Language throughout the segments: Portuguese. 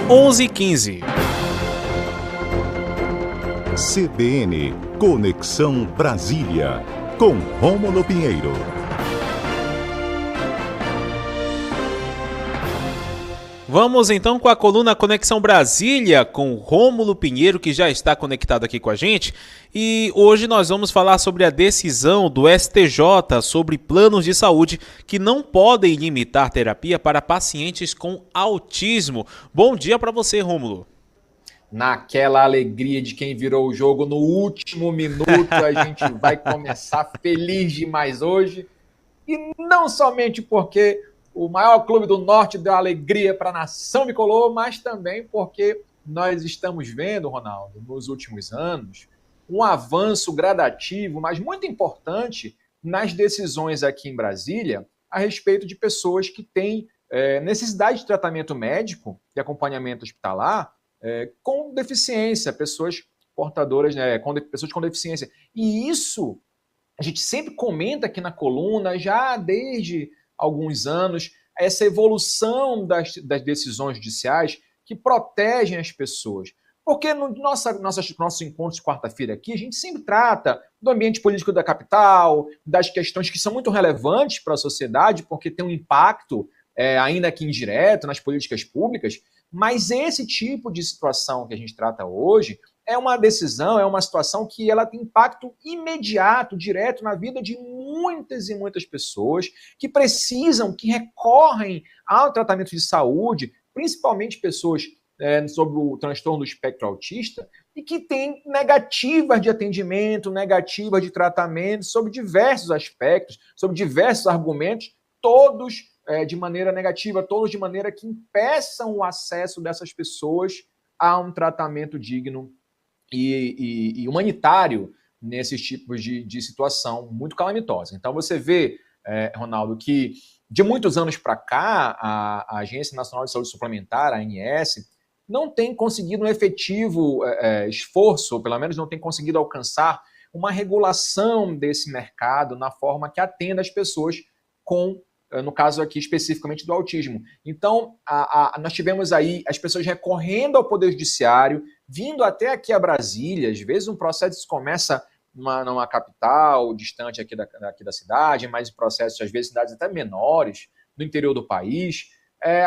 11h15. CBN Conexão Brasília, com Rômulo Pinheiro. Vamos então com a coluna Conexão Brasília, com Rômulo Pinheiro, que já está conectado aqui com a gente. E hoje nós vamos falar sobre a decisão do STJ sobre planos de saúde que não podem limitar terapia para pacientes com autismo. Bom dia para você, Rômulo. Naquela alegria de quem virou o jogo no último minuto, a gente vai começar feliz demais hoje. E não somente porque o maior clube do Norte deu alegria para a nação bicolor, mas também porque nós estamos vendo, Ronaldo, nos últimos anos, um avanço gradativo, mas muito importante, nas decisões aqui em Brasília a respeito de pessoas que têm necessidade de tratamento médico e acompanhamento hospitalar com deficiência, pessoas portadoras, pessoas com deficiência. E isso a gente sempre comenta aqui na coluna, já desde alguns anos, essa evolução das decisões judiciais que protegem as pessoas. Porque no nosso encontro de quarta-feira aqui, a gente sempre trata do ambiente político da capital, das questões que são muito relevantes para a sociedade, porque tem um impacto, ainda que indireto, nas políticas públicas, mas esse tipo de situação que a gente trata hoje é uma decisão, é uma situação que ela tem impacto imediato, direto na vida de muitas e muitas pessoas que precisam, que recorrem ao tratamento de saúde, principalmente pessoas sobre o transtorno do espectro autista, e que têm negativas de atendimento, negativas de tratamento, sobre diversos aspectos, sobre diversos argumentos, todos de maneira negativa, todos de maneira que impeçam o acesso dessas pessoas a um tratamento digno e humanitário nesses tipos de situação muito calamitosa. Então você vê, Ronaldo, que de muitos anos para cá, a Agência Nacional de Saúde Suplementar, a ANS, não tem conseguido um efetivo esforço, ou pelo menos não tem conseguido alcançar uma regulação desse mercado na forma que atenda as pessoas com, no caso aqui especificamente do autismo. Então, nós tivemos aí as pessoas recorrendo ao Poder Judiciário, vindo até aqui a Brasília. Às vezes um processo começa numa capital, distante aqui da cidade, mas processos, às vezes, cidades até menores, no interior do país.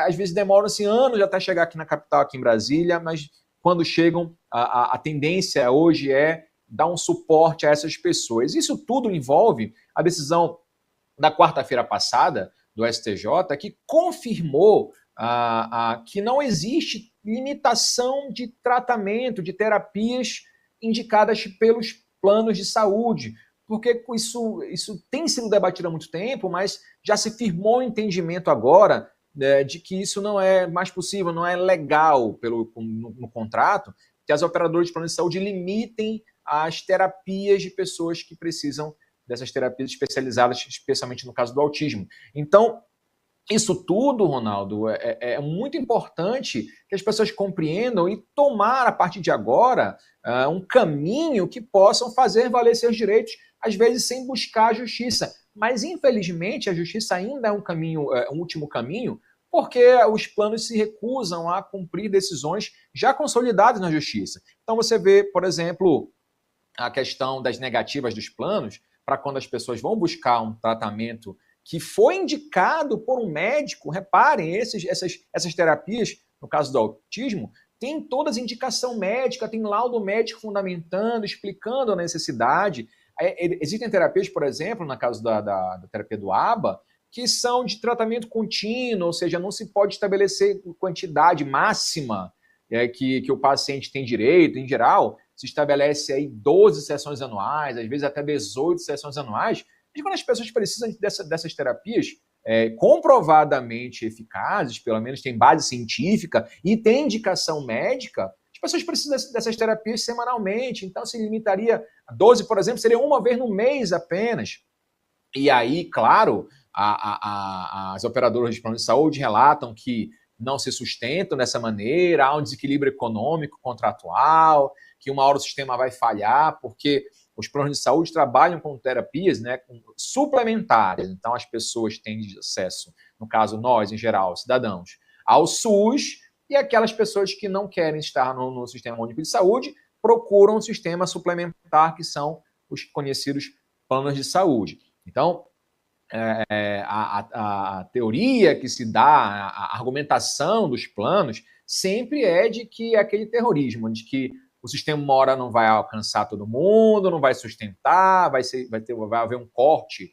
Às vezes demoram-se anos até chegar aqui na capital, aqui em Brasília, mas quando chegam, a tendência hoje é dar um suporte a essas pessoas. Isso tudo envolve a decisão da quarta-feira passada do STJ, que confirmou que não existe limitação de tratamento, de terapias indicadas pelos planos de saúde, porque isso tem sido debatido há muito tempo, mas já se firmou o entendimento agora de que isso não é mais possível, não é legal no contrato, que as operadoras de plano de saúde limitem as terapias de pessoas que precisam dessas terapias especializadas, especialmente no caso do autismo. Então, isso tudo, Ronaldo, é muito importante que as pessoas compreendam e tomar, a partir de agora, um caminho que possam fazer valer seus direitos, às vezes sem buscar a justiça. Mas, infelizmente, a justiça ainda é um último caminho, porque os planos se recusam a cumprir decisões já consolidadas na justiça. Então, você vê, por exemplo, a questão das negativas dos planos, para quando as pessoas vão buscar um tratamento que foi indicado por um médico. Reparem, essas terapias, no caso do autismo, tem todas indicação médica, tem laudo médico fundamentando, explicando a necessidade. Existem terapias, por exemplo, no caso da terapia do ABA, que são de tratamento contínuo, ou seja, não se pode estabelecer quantidade máxima que o paciente tem direito. Em geral, se estabelece aí 12 sessões anuais, às vezes até 18 sessões anuais. E quando as pessoas precisam dessas terapias comprovadamente eficazes, pelo menos tem base científica e tem indicação médica, as pessoas precisam dessas terapias semanalmente. Então, se limitaria a 12, por exemplo, seria uma vez no mês apenas. E aí, claro, as operadoras de plano de saúde relatam que não se sustentam dessa maneira, há um desequilíbrio econômico, contratual, que uma hora o sistema vai falhar, porque os planos de saúde trabalham com terapias suplementares. Então, as pessoas têm acesso, no caso nós, em geral, cidadãos, ao SUS, e aquelas pessoas que não querem estar no Sistema Único de Saúde procuram um sistema suplementar, que são os conhecidos planos de saúde. Então, a teoria que se dá, a argumentação dos planos, sempre é de que é aquele terrorismo, de que o sistema uma hora não vai alcançar todo mundo, não vai sustentar, vai haver um corte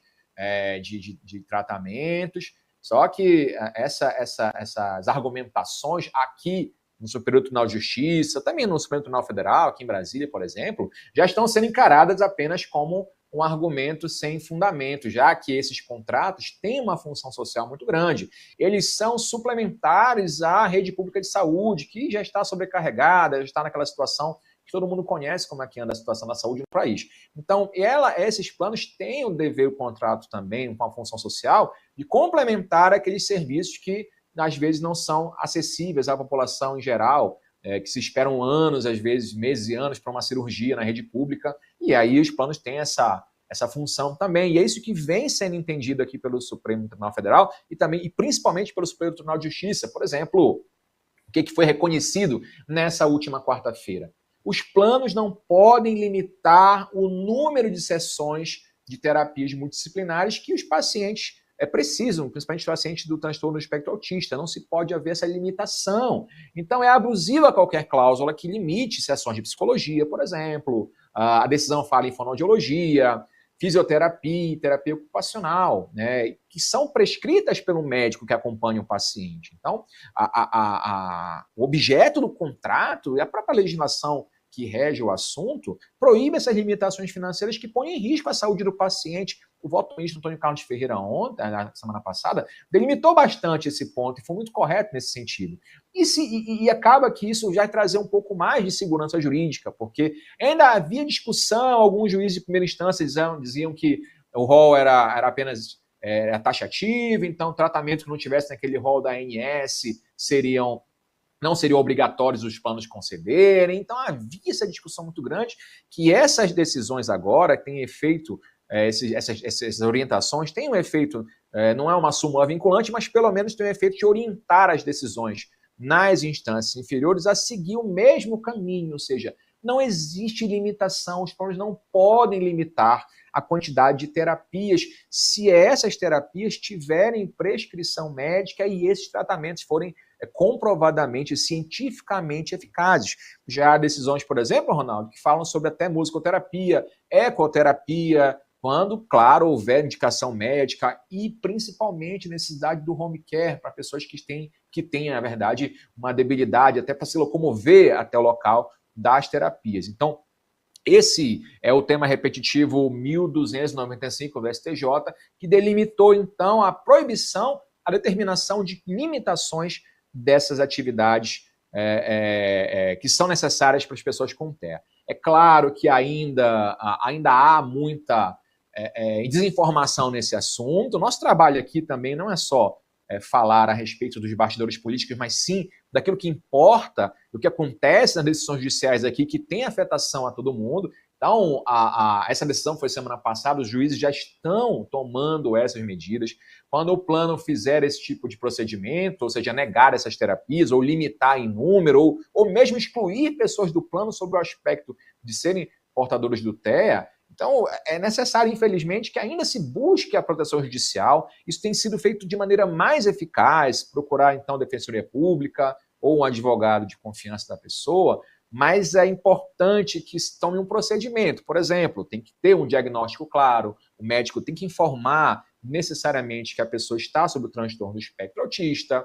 de tratamentos. Só que essas argumentações aqui no Superior Tribunal de Justiça, também no Supremo Tribunal Federal, aqui em Brasília, por exemplo, já estão sendo encaradas apenas como um argumento sem fundamento, já que esses contratos têm uma função social muito grande. Eles são suplementares à rede pública de saúde, que já está sobrecarregada, já está naquela situação que todo mundo conhece como é que anda a situação da saúde no país. Então, esses planos têm o dever, o contrato também, com a função social, de complementar aqueles serviços que, às vezes, não são acessíveis à população em geral, que se esperam anos, às vezes meses e anos, para uma cirurgia na rede pública, e aí os planos têm essa função também, e é isso que vem sendo entendido aqui pelo Supremo Tribunal Federal e principalmente pelo Supremo Tribunal de Justiça. Por exemplo, o que foi reconhecido nessa última quarta-feira? Os planos não podem limitar o número de sessões de terapias multidisciplinares que os pacientes precisam, principalmente os pacientes do transtorno do espectro autista. Não se pode haver essa limitação. Então, é abusiva qualquer cláusula que limite sessões de psicologia, por exemplo. A decisão fala em fonoaudiologia, fisioterapia e terapia ocupacional, né, que são prescritas pelo médico que acompanha o paciente. Então, o objeto do contrato e a própria legislação que rege o assunto proíbe essas limitações financeiras que põem em risco a saúde do paciente. O voto do ministro Antônio Carlos Ferreira ontem, na semana passada, delimitou bastante esse ponto e foi muito correto nesse sentido. E acaba que isso já trazer um pouco mais de segurança jurídica, porque ainda havia discussão, alguns juízes de primeira instância diziam que o rol era apenas taxativo, então tratamentos que não tivessem naquele rol da ANS não seriam obrigatórios os planos concederem. Então havia essa discussão muito grande, que essas decisões agora têm efeito, essas orientações têm um efeito, não é uma súmula vinculante, mas pelo menos tem um efeito de orientar as decisões nas instâncias inferiores a seguir o mesmo caminho, ou seja, não existe limitação, os planos não podem limitar a quantidade de terapias se essas terapias tiverem prescrição médica e esses tratamentos forem comprovadamente, cientificamente eficazes. Já há decisões, por exemplo, Ronaldo, que falam sobre até musicoterapia, ecoterapia, quando, claro, houver indicação médica e principalmente necessidade do home care para pessoas que têm, na verdade, uma debilidade até para se locomover até o local das terapias. Então, esse é o tema repetitivo 1295 do STJ, que delimitou, então, a proibição, a determinação de limitações dessas atividades que são necessárias para as pessoas com TEA. É claro que ainda há muita desinformação nesse assunto. Nosso trabalho aqui também não é só falar a respeito dos bastidores políticos, mas sim daquilo que importa, do que acontece nas decisões judiciais aqui, que tem afetação a todo mundo. Então, essa decisão foi semana passada, os juízes já estão tomando essas medidas. Quando o plano fizer esse tipo de procedimento, ou seja, negar essas terapias, ou limitar em número, ou mesmo excluir pessoas do plano sob o aspecto de serem portadores do TEA, então é necessário, infelizmente, que ainda se busque a proteção judicial. Isso tem sido feito de maneira mais eficaz, procurar, então, a Defensoria Pública ou um advogado de confiança da pessoa, mas é importante que se tome um procedimento. Por exemplo, tem que ter um diagnóstico claro, o médico tem que informar necessariamente que a pessoa está sob o transtorno do espectro autista,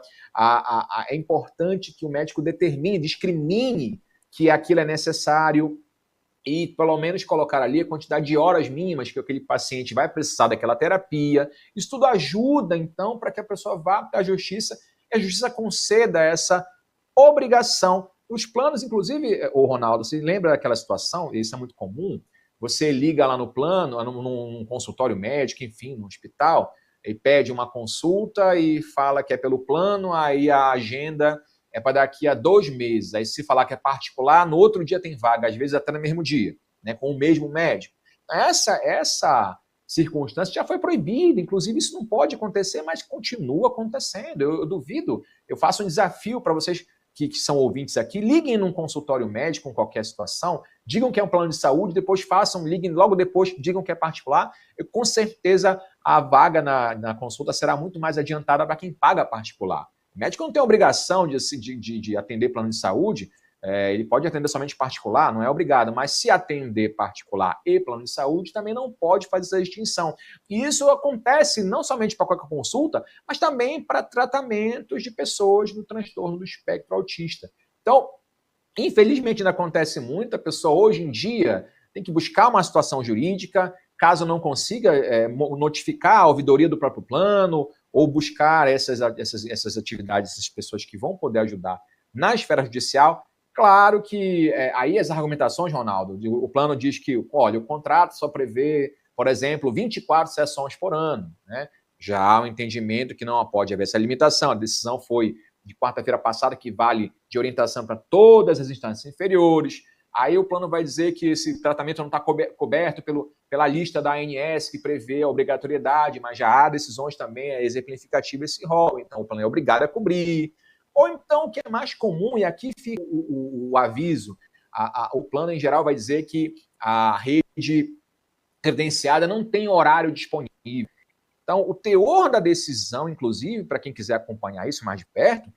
é importante que o médico determine, discrimine que aquilo é necessário e pelo menos colocar ali a quantidade de horas mínimas que aquele paciente vai precisar daquela terapia. Isso tudo ajuda, então, para que a pessoa vá até a justiça e a justiça conceda essa obrigação. Os planos, inclusive, o Ronaldo, você lembra daquela situação, isso é muito comum, você liga lá no plano, num consultório médico, enfim, no hospital, e pede uma consulta e fala que é pelo plano, aí a agenda é para daqui a 2 meses. Aí se falar que é particular, no outro dia tem vaga, às vezes até no mesmo dia, né, com o mesmo médico. Essa circunstância já foi proibida, inclusive isso não pode acontecer, mas continua acontecendo. Eu duvido, eu faço um desafio para vocês que são ouvintes aqui, liguem num consultório médico em qualquer situação, digam que é um plano de saúde, depois liguem logo depois, digam que é particular, e com certeza a vaga na consulta será muito mais adiantada para quem paga particular. O médico não tem obrigação de atender plano de saúde, ele pode atender somente particular, não é obrigado, mas se atender particular e plano de saúde, também não pode fazer essa distinção. E isso acontece não somente para qualquer consulta, mas também para tratamentos de pessoas no transtorno do espectro autista. Então, infelizmente ainda acontece muito, a pessoa hoje em dia tem que buscar uma situação jurídica, caso não consiga notificar a ouvidoria do próprio plano, ou buscar essas atividades, essas pessoas que vão poder ajudar na esfera judicial. Claro que aí as argumentações, Ronaldo, o plano diz que, olha, o contrato só prevê, por exemplo, 24 sessões por ano, né? Já há um entendimento que não pode haver essa limitação. A decisão foi de quarta-feira passada, que vale de orientação para todas as instâncias inferiores. Aí o plano vai dizer que esse tratamento não está coberto pela lista da ANS, que prevê a obrigatoriedade, mas já há decisões também exemplificativas esse rol. Então o plano é obrigado a cobrir. Ou então, o que é mais comum, e aqui fica o aviso, o plano em geral vai dizer que a rede credenciada não tem horário disponível. Então, o teor da decisão, inclusive, para quem quiser acompanhar isso mais de perto,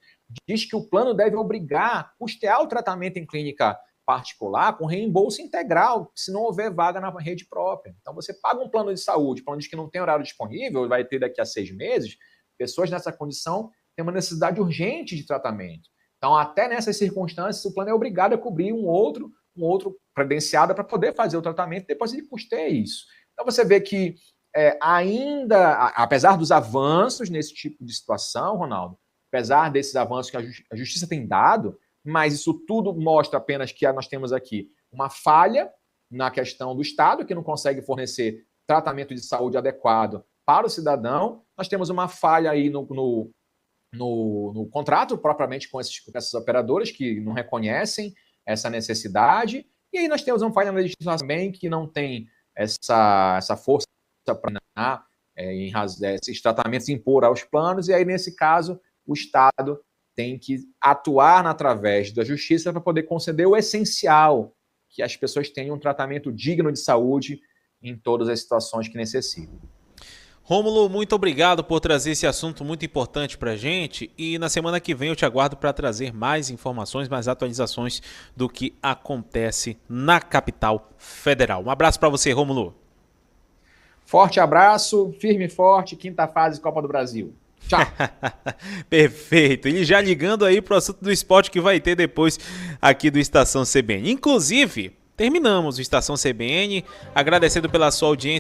diz que o plano deve obrigar a custear o tratamento em clínica particular com reembolso integral, se não houver vaga na rede própria. Então, você paga um plano de saúde, o plano diz que não tem horário disponível, vai ter daqui a 6 meses, pessoas nessa condição tem uma necessidade urgente de tratamento. Então, até nessas circunstâncias, o plano é obrigado a cobrir um outro credenciado para poder fazer o tratamento, depois ele custeia isso. Então, você vê que ainda, apesar dos avanços nesse tipo de situação, Ronaldo, apesar desses avanços que a justiça tem dado, mas isso tudo mostra apenas que nós temos aqui uma falha na questão do Estado, que não consegue fornecer tratamento de saúde adequado para o cidadão. Nós temos uma falha aí no contrato, propriamente com essas operadoras que não reconhecem essa necessidade, e aí nós temos uma falha na legislação também que não tem essa força para esses tratamentos impor aos planos, e aí nesse caso o Estado tem que atuar através da justiça para poder conceder o essencial, que as pessoas tenham um tratamento digno de saúde em todas as situações que necessitam. Rômulo, muito obrigado por trazer esse assunto muito importante para a gente, e na semana que vem eu te aguardo para trazer mais informações, mais atualizações do que acontece na capital federal. Um abraço para você, Rômulo. Forte abraço, firme e forte, quinta fase Copa do Brasil. Tchau. Perfeito. E já ligando aí para o assunto do esporte que vai ter depois aqui do Estação CBN. Inclusive, terminamos o Estação CBN, agradecendo pela sua audiência.